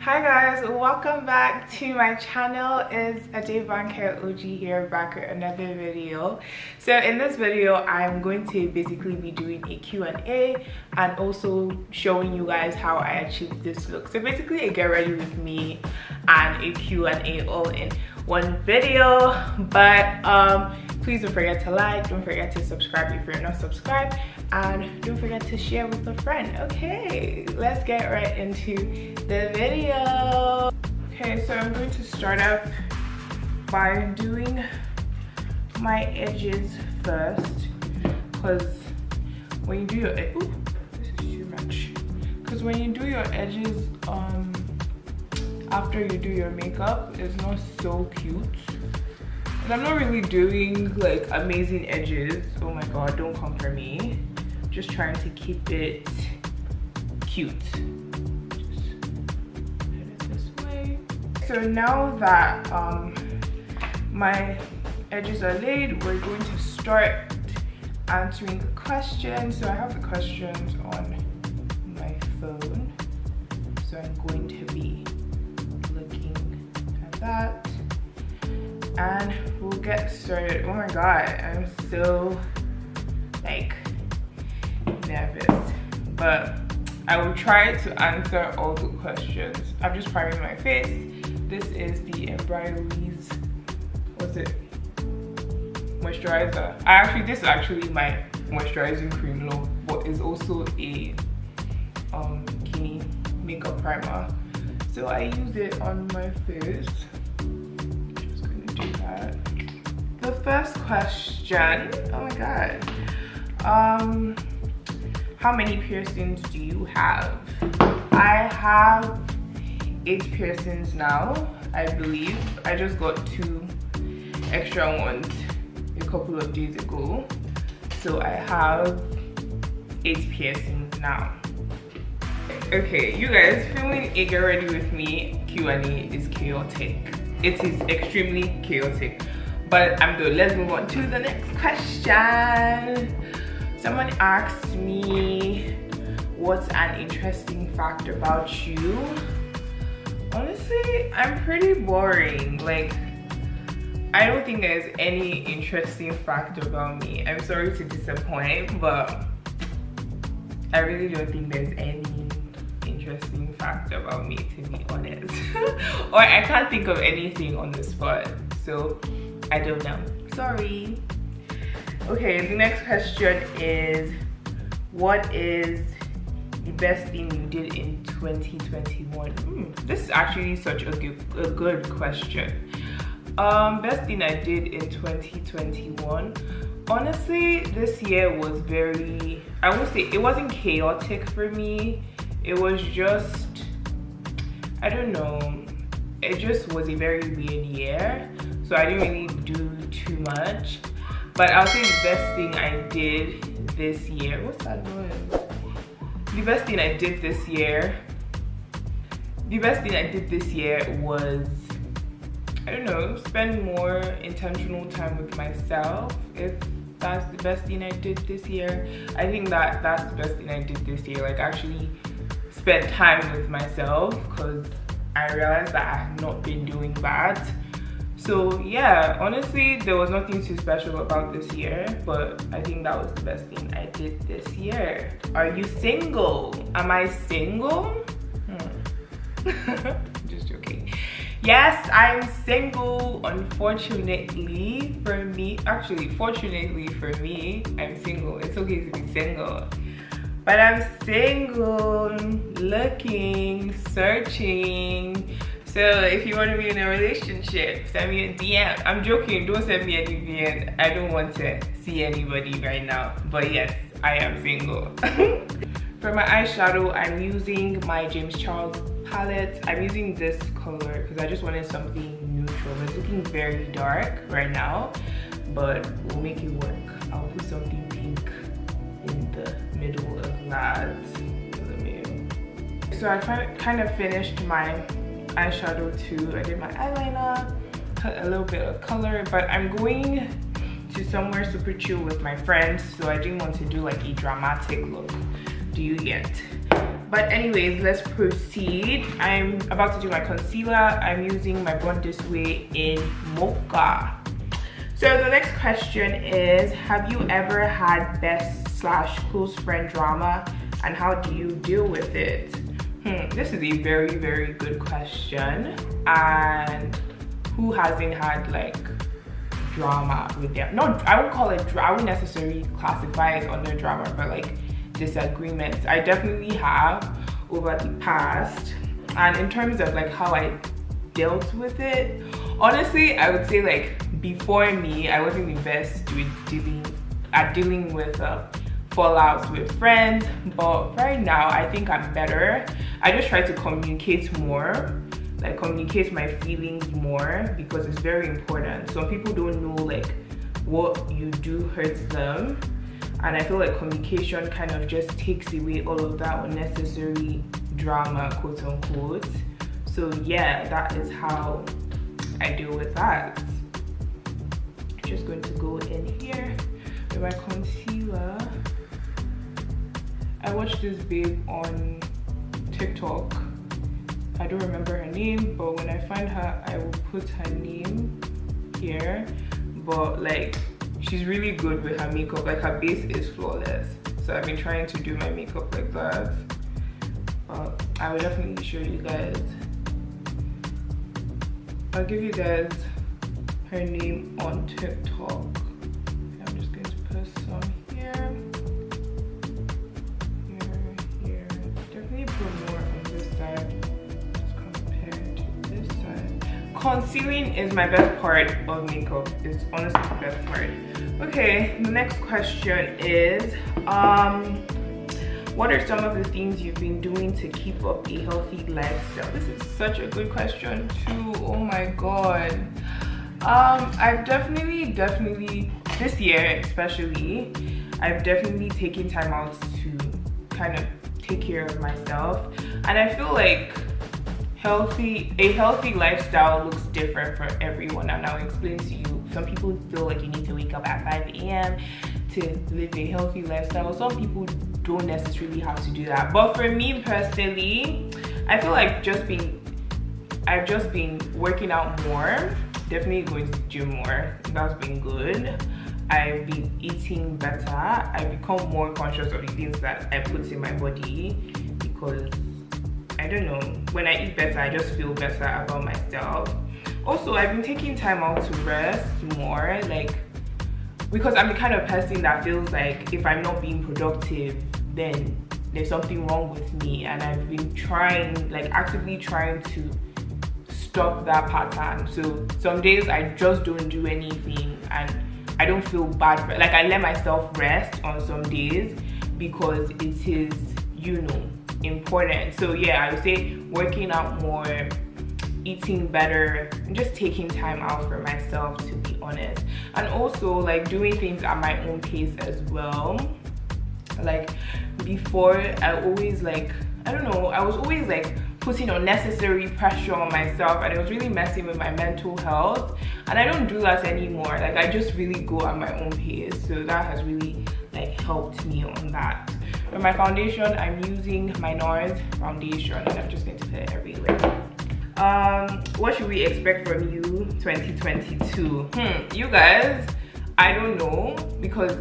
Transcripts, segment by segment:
Hi guys, welcome back to my channel. It's Adebanke OG here, back with another video. So in this video I'm going to basically be doing a Q&A and also showing you guys how I achieved this look. So basically a get ready with me and a Q&A all in one video. But please don't forget to like, don't forget to subscribe if you're not subscribed, and don't forget to share with a friend. Okay, let's get right into the video. Okay, so I'm going to start off by doing my edges first, because when you do your this is too much. Because when you do your edges after you do your makeup, it's not so cute. And I'm not really doing like amazing edges. Oh my god, don't come for me. Just trying to keep it cute. Just put it this way. So now that my edges are laid, we're going to start answering the questions. So I have the questions on my phone, so I'm going to be looking at that and we'll get started. Oh my god, I'm so like nervous, but I will try to answer all the questions. I'm just priming my face. This is the Embryolese, what's it, moisturizer. This is actually my moisturizing cream look, but it's also a bikini makeup primer, so I use it on my face. Just gonna do that. The first question, oh my god, how many piercings do you have? I have 8 piercings now, I believe. I just got 2 extra ones a couple of days ago, so I have 8 piercings now. Okay, you guys, filming a get ready with me Q&A is chaotic. It is extremely chaotic, but I'm good. Let's move on to the next question. Someone asked me, what's an interesting fact about you? Honestly, I'm pretty boring. Like, I don't think there's any interesting fact about me. I'm sorry to disappoint, but I really don't think there's any interesting fact about me, to be honest. Or I can't think of anything on the spot, so I don't know. Sorry. Okay, the next question is, what is the best thing you did in 2021? This is actually such a good question. Best thing I did in 2021, honestly, this year was very, I won't say it wasn't chaotic for me. It was just, I don't know, it just was a very weird year, so I didn't really do too much. But I'll say the best thing I did this year, what's that noise? The best thing I did this year was, I don't know, spend more intentional time with myself. If that's the best thing I did this year, I think that's the best thing I did this year. Like, actually spend time with myself, because I realized that I have not been doing that. So yeah, honestly, there was nothing too special about this year, but I think that was the best thing I did this year. Are you single? Am I single? Just joking. Yes, I'm single. Unfortunately for me, actually fortunately for me, I'm single. It's okay to be single, but I'm single, looking, searching. So if you want to be in a relationship, send me a DM. I'm joking, don't send me any DM. I don't want to see anybody right now. But yes, I am single. For my eyeshadow, I'm using my James Charles palette. I'm using this color because I just wanted something neutral. It's looking very dark right now, but we'll make it work. I'll put something pink in the middle of that. So I kind of finished my eyeshadow too. I did my eyeliner, put a little bit of color, but I'm going to somewhere super chill with my friends, so I didn't want to do like a dramatic look. Do you get? but anyways, let's proceed. I'm about to do my concealer. I'm using my Born This Way in Mocha. So the next question is, have you ever had best/close friend drama, and how do you deal with it? This is a very, very good question. And who hasn't had like drama with them? No, I won't call it I wouldn't necessarily classify it under drama, but like disagreements. I definitely have over the past. And in terms of like how I dealt with it, honestly, I would say like before me, I wasn't the best with dealing with fallouts with friends, but right now I think I'm better. I just try to communicate more, like communicate my feelings more, because it's very important. Some people don't know like what you do hurts them, and I feel like communication kind of just takes away all of that unnecessary drama, quote unquote. So yeah, that is how I deal with that. Just going to go in here with my concealer. I watched this babe on TikTok. I don't remember her name, but when I find her, I will put her name here. But like, she's really good with her makeup. Like, her base is flawless. So I've been trying to do my makeup like that. But I will definitely show you guys. I'll give you guys her name on TikTok. I'm just going to put some here. Here. Definitely put more on this side compared to this side. Concealing is my best part of makeup. It's honestly the best part. Okay, the next question is, what are some of the things you've been doing to keep up a healthy lifestyle? This is such a good question too. Oh my god. I've definitely this year especially, I've definitely taken time out to kind of take care of myself, and I feel like a healthy lifestyle looks different for everyone, and I'll explain to you. Some people feel like you need to wake up at 5 a.m. to live a healthy lifestyle. Some people don't necessarily have to do that, but for me personally, I feel like I've just been working out more, definitely going to the gym more. That's been good. I've been eating better. I've become more conscious of the things that I put in my body, because I don't know, when I eat better, I just feel better about myself. Also, I've been taking time out to rest more, like, because I'm the kind of person that feels like if I'm not being productive, then there's something wrong with me, and I've been trying, like actively trying to stop that pattern. So some days I just don't do anything, and I don't feel bad for it. Like, I let myself rest on some days because it is, you know, important. So yeah, I would say working out more, eating better, and just taking time out for myself, to be honest. And also like doing things at my own pace as well. Like before, I always like, I don't know, I was always like putting unnecessary pressure on myself, and it was really messing with my mental health, and I don't do that anymore. Like, I just really go at my own pace, so that has really like helped me on that. For my foundation, I'm using my NARS foundation, and I'm just going to put it everywhere. What should we expect from you 2022? You guys, I don't know, because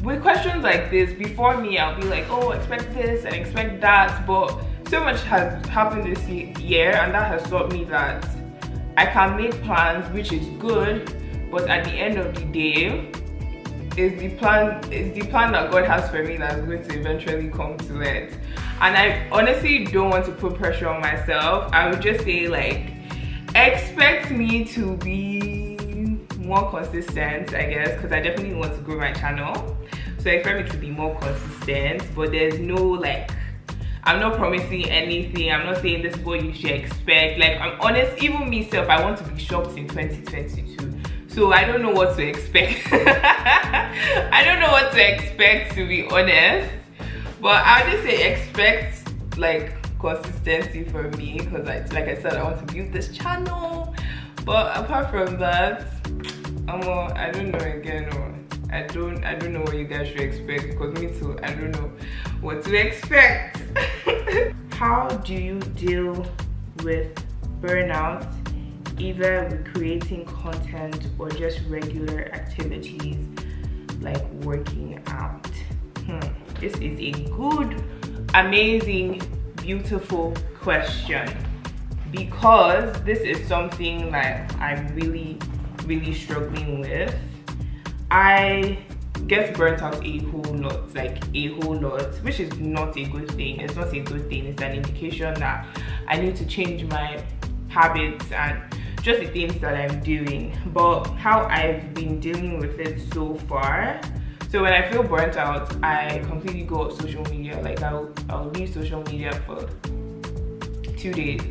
with questions like this, before me, I'll be like, oh, expect this and expect that, but so much has happened this year, and that has taught me that I can make plans, which is good, but at the end of the day, it's the plan that God has for me that's going to eventually come to it. And I honestly don't want to put pressure on myself. I would just say, like, expect me to be more consistent, I guess, because I definitely want to grow my channel. So expect me to be more consistent, but there's no, like, I'm not promising anything. I'm not saying this is what you should expect. Like, I'm honest, even myself, I want to be shocked in 2022. So I don't know what to expect. I don't know what to expect, to be honest. But I'll just say expect like consistency for me, because like I said, I want to build this channel. But apart from that, I don't know again. I don't know what you guys should expect, because me too, I don't know what to expect. How do you deal with burnout, either with creating content or just regular activities like working out? This is a good, amazing, beautiful question, because this is something that I'm really struggling with. I get burnt out a whole lot, which is not a good thing. It's not a good thing. It's an indication that I need to change my habits and just the things that I'm doing. But how I've been dealing with it so far, so when I feel burnt out, I completely go off social media. Like I'll leave social media for 2 days,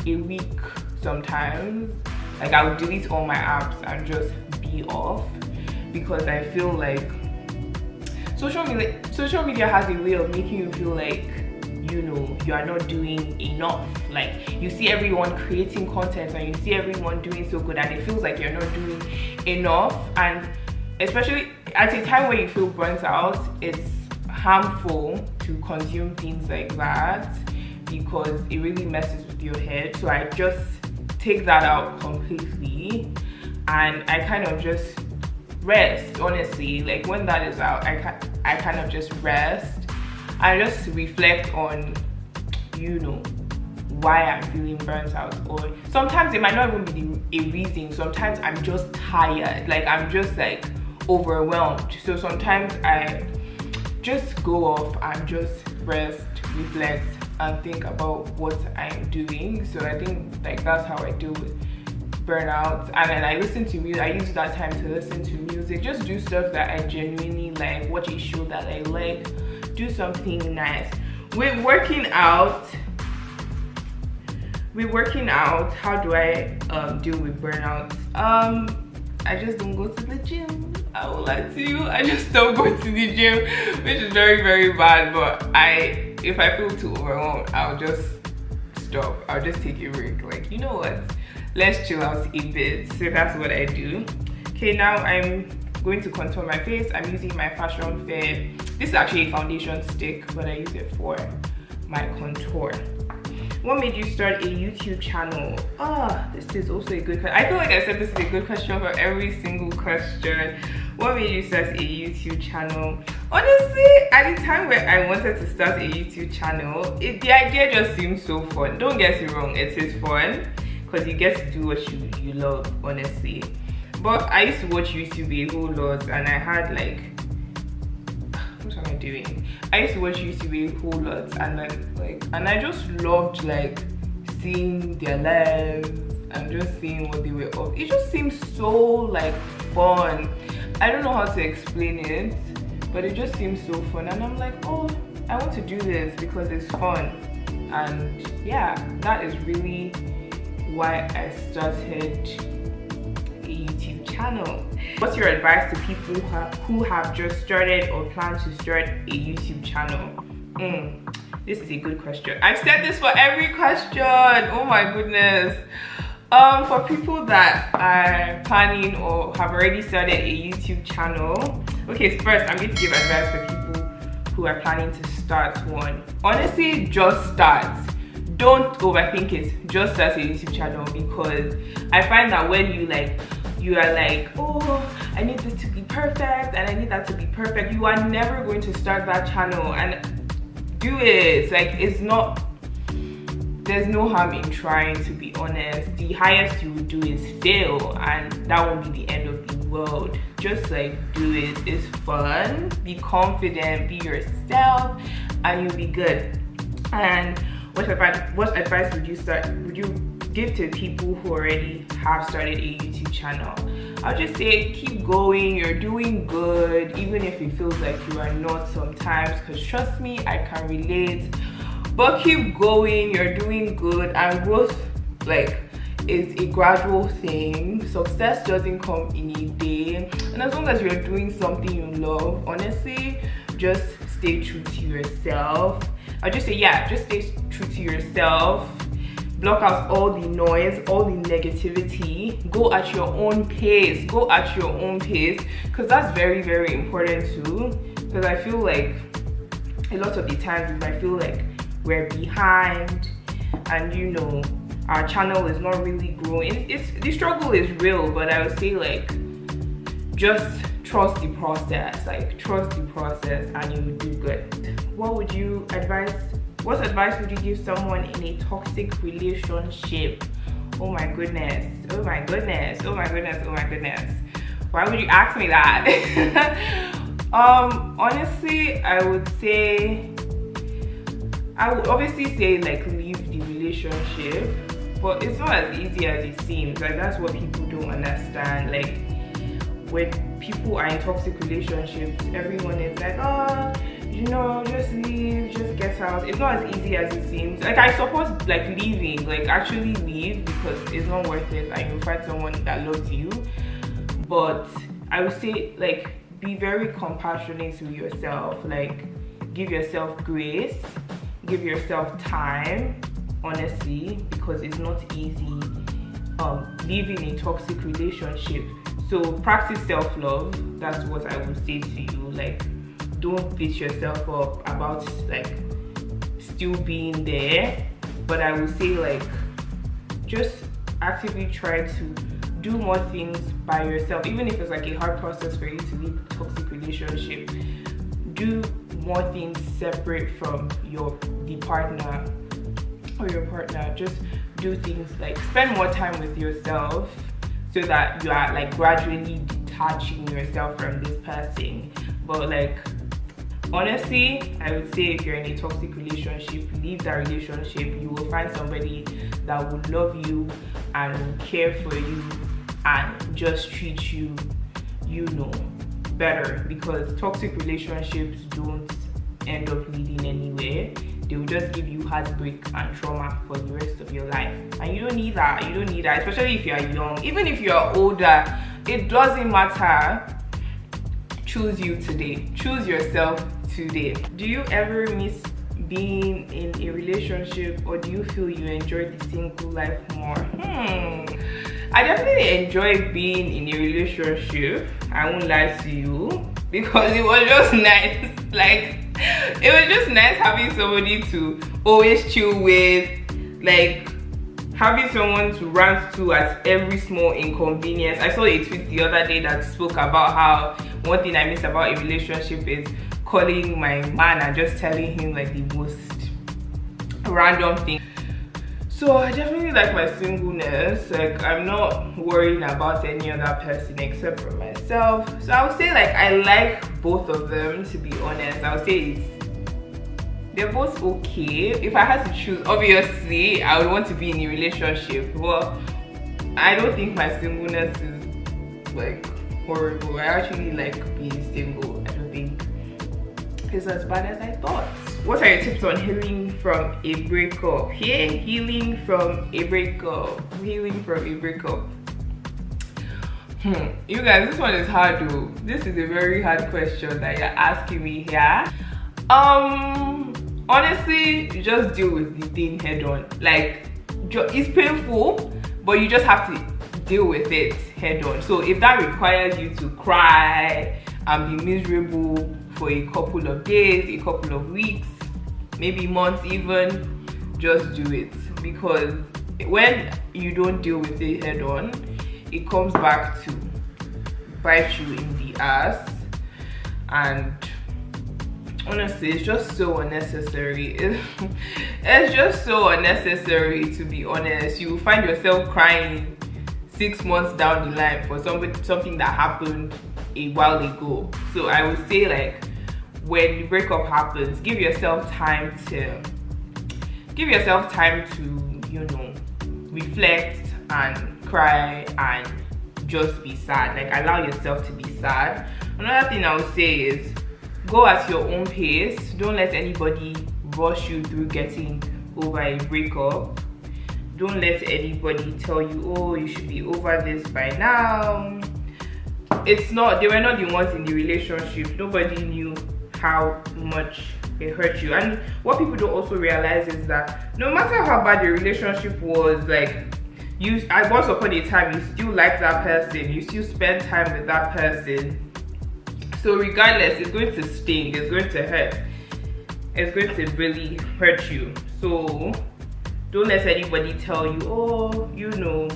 a week sometimes. Like I'll delete all my apps and just be off, because I feel like social media has a way of making you feel like, you know, you are not doing enough. Like you see everyone creating content and you see everyone doing so good, and it feels like you're not doing enough. And especially at a time where you feel burnt out, it's harmful to consume things like that, because it really messes with your head. So I just take that out completely, and I kind of just rest. Honestly, like when that is out, I kind of just rest. I just reflect on, you know, why I'm feeling burnt out. Or sometimes it might not even be a reason. Sometimes I'm just tired, like I'm just like overwhelmed. So sometimes I just go off and just rest, reflect, and think about what I'm doing. So I think like that's how I deal with burnout. And then I listen to music. I use that time to listen to music, just do stuff that I genuinely like, watch a show that I like, do something nice. With working out, how do I deal with burnout? I just don't go to the gym. I will lie to you, I just don't go to the gym, which is very bad. But if I feel too overwhelmed, I'll just stop. I'll just take a break. Like, you know what, let's chill out a bit. So that's what I do. Okay, now I'm going to contour my face. I'm using my Fashion Fair. This is actually a foundation stick, but I use it for my contour. What made you start a YouTube channel? This is also a good question. I feel like I said this is a good question for every single question. What made you start a YouTube channel? Honestly, at the time where I wanted to start a YouTube channel, the idea just seemed so fun. Don't get me wrong, it is fun because you get to do what you love, honestly. But I used to watch YouTube a whole lot, and I had like, what am I doing? I used to watch YouTube a whole lot, and then and I just loved like seeing their lives and just seeing what they were up. It just seems so like fun. I don't know how to explain it, but it just seems so fun, and I'm like, oh, I want to do this because it's fun. And yeah, that is really why I started a YouTube channel. What's your advice to people who have just started or plan to start a YouTube channel? This is a good question. I've said this for every question. Oh my goodness. For people that are planning or have already started a YouTube channel, okay, first I'm going to give advice for people who are planning to start one. Honestly, just start. Don't overthink it. Just start a YouTube channel, because I find that when you are like, oh, I need this to be perfect and I need that to be perfect, you are never going to start that channel. And do it. Like, it's not, there's no harm in trying, to be honest. The highest you will do is fail, and that won't be the end of the world. Just like do it. It's fun. Be confident, be yourself, and you'll be good. And what advice would you give to people who already have started a YouTube channel? I'll just say keep going. You're doing good, even if it feels like you are not sometimes, because trust me, I can relate. But keep going. You're doing good, and growth is a gradual thing. Success doesn't come in a day, and as long as you're doing something you love, honestly, just stay true to yourself. I'll just say, yeah, just stay true to yourself. block out all the noise, all the negativity. Go at your own pace. Go at your own pace, because that's very, very important too. Because I feel like a lot of the times we might feel like we're behind, and you know, our channel is not really growing. The struggle is real, but I would say like just trust the process. Like trust the process, and you will do good. What advice would you give someone in a toxic relationship? Oh my goodness. Oh my goodness. Oh my goodness. Oh my goodness. Why would you ask me that? Honestly, I would obviously say like leave the relationship, but it's not as easy as it seems. Like that's what people don't understand. Like when people are in toxic relationships, everyone is like, oh, you know, just leave, just get out. It's not as easy as it seems. Like I suppose like leaving, like actually leave, because it's not worth it and you'll find someone that loves you. But I would say like be very compassionate with yourself. Like give yourself grace, give yourself time, honestly, because it's not easy leaving a toxic relationship. So practice self-love. That's what I would say to you. Like don't beat yourself up about like still being there, but I would say like just actively try to do more things by yourself. Even if it's like a hard process for you to leave a toxic relationship, do more things separate from the partner or your partner. Just do things like spend more time with yourself, so that you are like gradually detaching yourself from this person. But like honestly, I would say if you're in a toxic relationship, leave that relationship. You will find somebody that will love you and will care for you and just treat you, you know, better, because toxic relationships don't end up leading anywhere. They will just give you heartbreak and trauma for the rest of your life, and you don't need that. You don't need that, especially if you are young. Even if you are older, it doesn't matter. Choose you today. Choose yourself today. Do you ever miss being in a relationship, or do you feel you enjoy the single life more? I definitely enjoy being in a relationship. I won't lie to you, because it was just nice. Like it was just nice having somebody to always chill with, like having someone to rant to at every small inconvenience. I saw a tweet the other day that spoke about how one thing I miss about a relationship is calling my man and just telling him like the most random thing. So I definitely like my singleness. Like I'm not worrying about any other person except for myself. So I would say like I like both of them, to be honest. I would say they're both okay. If I had to choose, obviously I would want to be in a relationship. Well, I don't think my singleness is like horrible. I actually like being single. I don't think it's as bad as I thought. What are your tips on healing from a breakup? Here, healing from a breakup. Healing from a breakup. You guys, this one is hard though. This is a very hard question that you're asking me here. Honestly, you just deal with the thing head on. Like, it's painful, but you just have to deal with it head on. So if that requires you to cry and be miserable for a couple of days, a couple of weeks, maybe months even, just do it. Because when you don't deal with it head on, it comes back to bite you in the ass. And honestly, it's just so unnecessary. It's just so unnecessary, to be honest. You will find yourself crying 6 months down the line for something that happened a while ago. So I would say, like, when the breakup happens, give yourself time to you know, reflect and cry and just be sad. Like, allow yourself to be sad. Another thing I would say is go at your own pace. Don't let anybody rush you through getting over a breakup. Don't let anybody tell you, oh, you should be over this by now. They were not the ones in the relationship. Nobody knew how much it hurts you. And what people don't also realize is that no matter how bad your relationship was, like once upon a time you still like that person, you still spend time with that person. So regardless, it's going to sting, it's going to hurt, it's going to really hurt you. So don't let anybody tell you, oh, you know,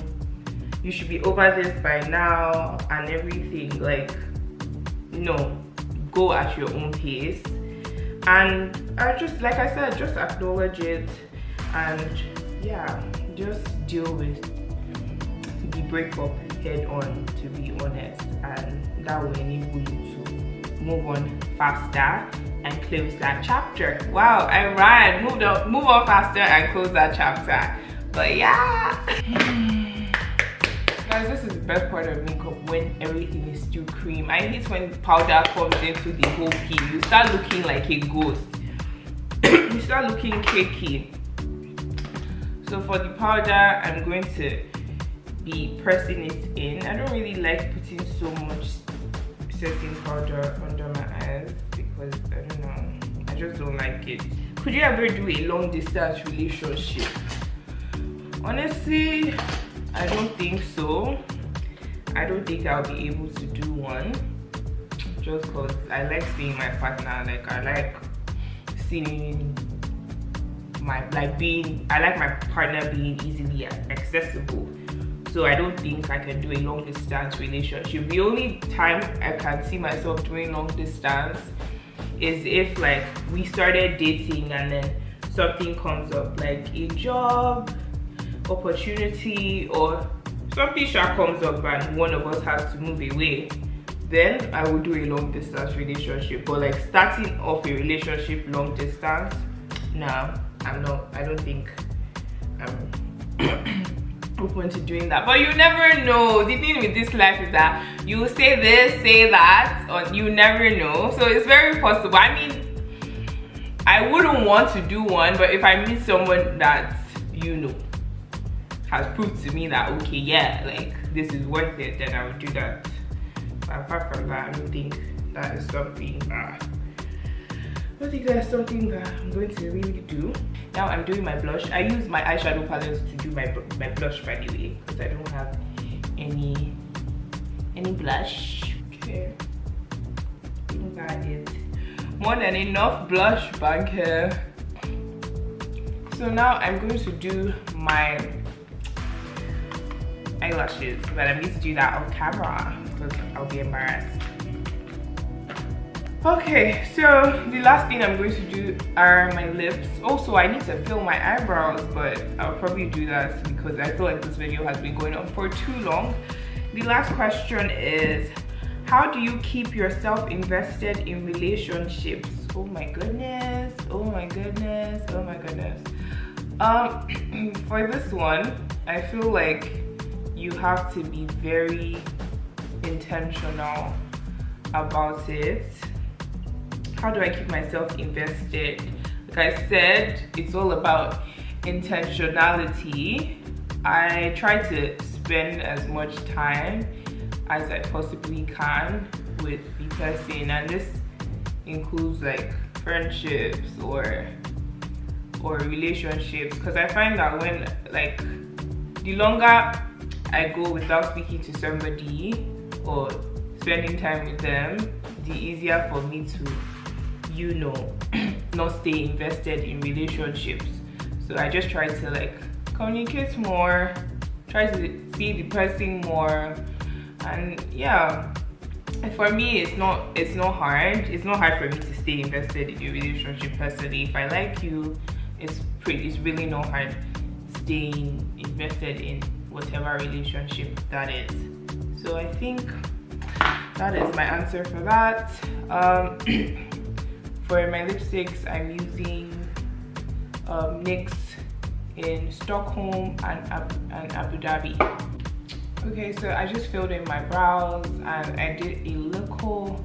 you should be over this by now and everything. Like, no, go at your own pace. And just like I said, just acknowledge it, and yeah, just deal with the breakup head on, to be honest, and that will enable you to move on faster and close that chapter. Wow, I ran, move on faster and close that chapter. But yeah. Guys, this is the best part of makeup, when everything is still cream. I hate when powder comes into the whole peel. You start looking like a ghost. You start looking cakey. So for the powder, I'm going to be pressing it in. I don't really like putting so much setting powder under my eyes because I don't know, I just don't like it. Could you ever do a long distance relationship? Honestly, I don't think so. I don't think I'll be able to do one, just because I like seeing my partner. Like, I like seeing I like my partner being easily accessible. So I don't think I can do a long distance relationship. The only time I can see myself doing long distance is if like we started dating and then something comes up, like a job opportunity or something comes up and one of us has to move away. Then I will do a long distance relationship. But like starting off a relationship long distance, no, I'm not. I don't think I'm open to doing that. But you never know. The thing with this life is that you say this, say that, or you never know. So it's very possible. I mean, I wouldn't want to do one, but if I meet someone that, you know, has proved to me that, okay, yeah, like this is worth it, then I would do that. But apart from that, I don't think that is something that I'm going to really do. Now I'm doing my blush. I use my eyeshadow palette to do my blush, by the way, because I don't have any blush. Okay, I think that is more than enough blush back here. So now I'm going to do my eyelashes, but I'm going to do that on camera because I'll be embarrassed. Okay, so the last thing I'm going to do are my lips. Also, I need to fill my eyebrows, but I'll probably do that because I feel like this video has been going on for too long. The last question is, how do you keep yourself invested in relationships? Oh my goodness, oh my goodness, oh my goodness. For this one, I feel like you have to be very intentional about it. How do I keep myself invested? Like I said, it's all about intentionality. I try to spend as much time as I possibly can with the person, and this includes like friendships or relationships, because I find that when like the longer I go without speaking to somebody or spending time with them, the easier for me to, you know, not stay invested in relationships. So I just try to like communicate more, try to see the person more, and yeah. And for me, it's not hard. It's not hard for me to stay invested in a relationship personally. If I like you, it's really not hard staying invested in whatever relationship that is. So I think that is my answer for that. For my lipsticks, I'm using NYX in Stockholm and Abu Dhabi. Okay, so I just filled in my brows and I did a local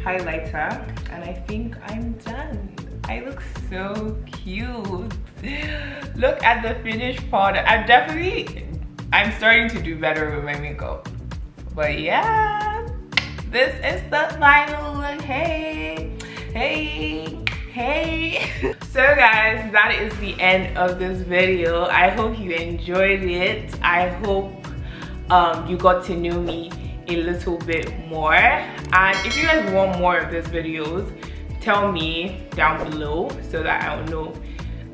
highlighter, and I think I'm done. I look so cute. Look at the finished product. I'm starting to do better with my makeup. But yeah, this is the final look. Hey, hey, hey. So guys, that is the end of this video. I hope you enjoyed it. I hope you got to know me a little bit more, and if you guys want more of these videos, tell me down below so that I'll know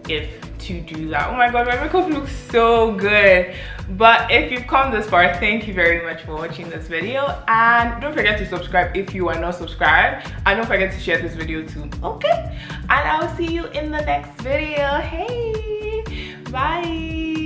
if to do that. Oh my god, my makeup looks so good. But if you've come this far, thank you very much for watching this video, and don't forget to subscribe if you are not subscribed, and don't forget to share this video too, okay? And I'll see you in the next video. Hey, bye.